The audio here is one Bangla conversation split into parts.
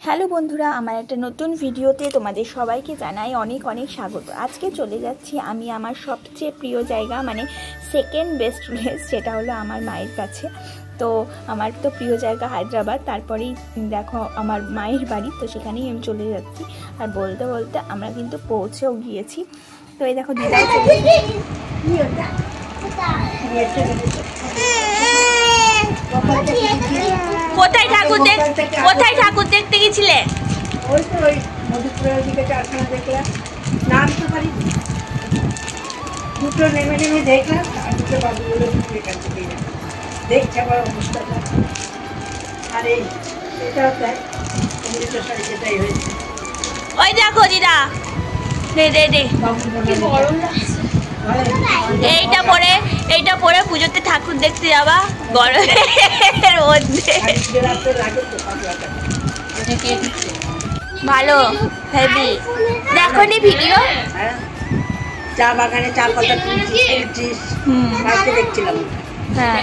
হ্যালো বন্ধুরা, আমার একটা নতুন ভিডিওতে তোমাদের সবাইকে জানাই অনেক অনেক স্বাগত। আজকে চলে যাচ্ছি আমি আমার সবচেয়ে প্রিয় জায়গা, মানে সেকেন্ড বেস্ট প্লেস, সেটা হলো আমার মায়ের কাছে। তো আমার তো প্রিয় জায়গা হায়দ্রাবাদ, তারপরেই দেখো আমার মায়ের বাড়ি, তো সেখানেই আমি চলে যাচ্ছি। আর বলতে বলতে আমরা কিন্তু পৌঁছেও গিয়েছি। তো এই দেখো দিদা কোথায় ঠাকুর দেখতে গেছিলে? ওই তো ওই মধুপুরের দিকে চারখানা দেখলাম, নাম তো পারি দুটো নেমে দেখলাম, আর দুটো বাবুগুলো কাছে দেখছে আবার অবস্থাটা। আর এটাও তাই, সেটাই হয়েছে। ওই দেখো দিদা, এইটা পরে পুজোতে ঠাকুর দেখতে যাবা গরমের মধ্যে। ভালো হেভি, দেখো নি ভিডিও? চা বাগানে চা পাতা তুলছিস, দেখছিলাম। হ্যাঁ,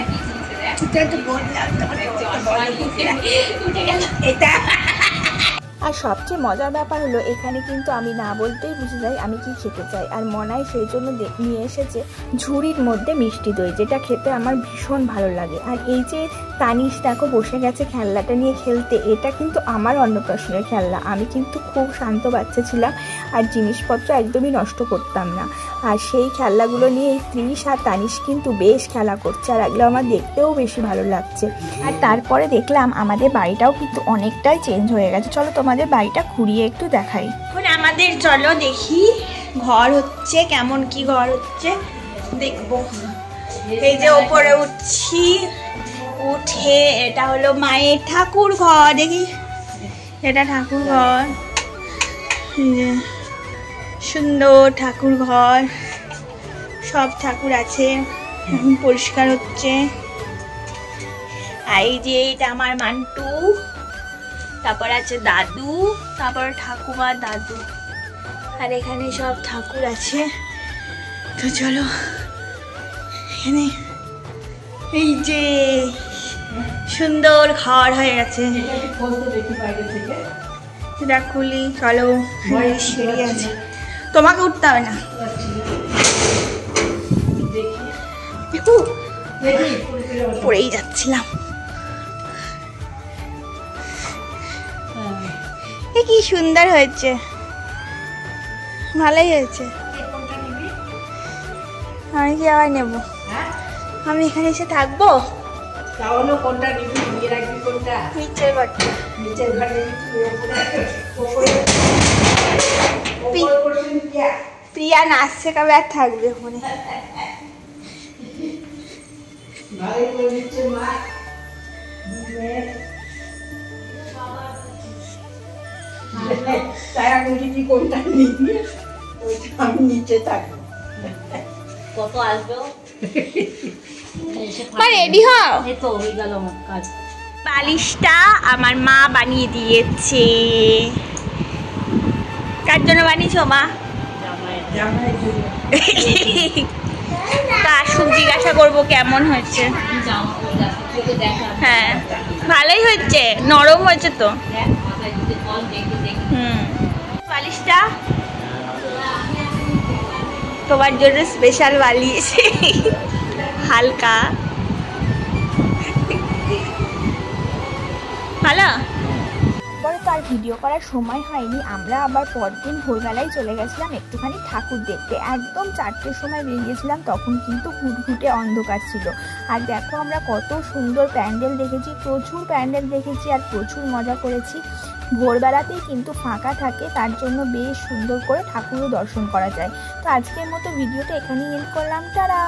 আর সবচেয়ে মজার ব্যাপার হলো এখানে কিন্তু আমি না বলতেই বুঝে যাই আমি কি খেতে চাই। আর মনাই সেই জন্য নিয়ে এসেছে ঝুড়ির মধ্যে মিষ্টি দই, যেটা খেতে আমার ভীষণ ভালো লাগে। আর এই যে তানিশ দেখো বসে গেছে খেলনাটা নিয়ে খেলতে, এটা কিন্তু আমার অন্নপ্রাশনের খেলনা। আমি কিন্তু খুব শান্ত বাচ্চা ছিলাম আর জিনিসপত্র একদমই নষ্ট করতাম না। আর সেই খেলনাগুলো নিয়ে এই ত্রিশ আর তানিশ কিন্তু বেশ খেলা করছে, আর এগুলো আমার দেখতেও বেশি ভালো লাগছে। আর তারপরে দেখলাম আমাদের বাড়িটাও কিন্তু অনেকটাই চেঞ্জ হয়ে গেছে। চলো তোমাদের বাড়িটা ঘুরিয়ে একটু দেখাই। এখন আমাদের চলো দেখি ঘর হচ্ছে, কেমন কি ঘর হচ্ছে দেখবো। এই যে ওপরে উঠছি, উঠে এটা হলো মায়ের ঠাকুর ঘর, দেখি এটা ঠাকুর ঘর, সুন্দর ঠাকুর ঘর, সব ঠাকুর আছে, পরিষ্কার হচ্ছে। আর এই যে এটা আমার মান্টু, তারপর আছে দাদু, তারপর ঠাকুমা দাদু, আর এখানে সব ঠাকুর আছে। তো চলো এখানে এই যে সুন্দর ঘর হয়ে গেছে, এটা খুলি। চলো, সিঁড়ি আছে, তোমাকে উঠতে হবে না। পড়েই যাচ্ছিলাম। কি সুন্দর হয়েছে, ভালোই হয়েছে। আমি কি আবার নেবো? আমি এখানে এসে থাকবো। তাহলে কোনটা নিবি, নিয়ে রাখবি কোনটা? নিচের ঘরটা। নিচের ঘরে প্রিয়া নাচছে, কবে আর থাকবে ওখানে? তাই আমি যদি কোনটা নিবি, ওইটা আমি নিচে থাকবো। কত আসবে? রেডি হও। এই তো হয়ে গেল আমার কাজ। বালিশটা আমার মা বানিয়ে দিয়েছে। কার জন্য বানিয়েছো মা? তা আসুক, জিজ্ঞাসা করবো কেমন হয়েছে। হ্যাঁ, ভালোই হয়েছে, নরম হয়েছে তো। বালিশটা তোমার জন্য স্পেশাল বালিশ, হালকা ভালো। পরে তো আর ভিডিও করার সময় হয়নি, আমরা আবার পরদিন ভোরবেলায় চলে গেছিলাম একটুখানি ঠাকুর দেখতে। একদম 4টের সময় বেরিয়েছিলাম, তখন কিন্তু ঘুটঘুটে অন্ধকার ছিল। আর দেখো আমরা কত সুন্দর প্যান্ডেল দেখেছি, প্রচুর প্যান্ডেল দেখেছি আর প্রচুর মজা করেছি। ভোরবেলাতেই কিন্তু ফাঁকা থাকে, তার জন্য বেশ সুন্দর করে ঠাকুরও দর্শন করা যায়। তো আজকের মতো ভিডিওটা এখানেই এন্ড করলাম, টাটা।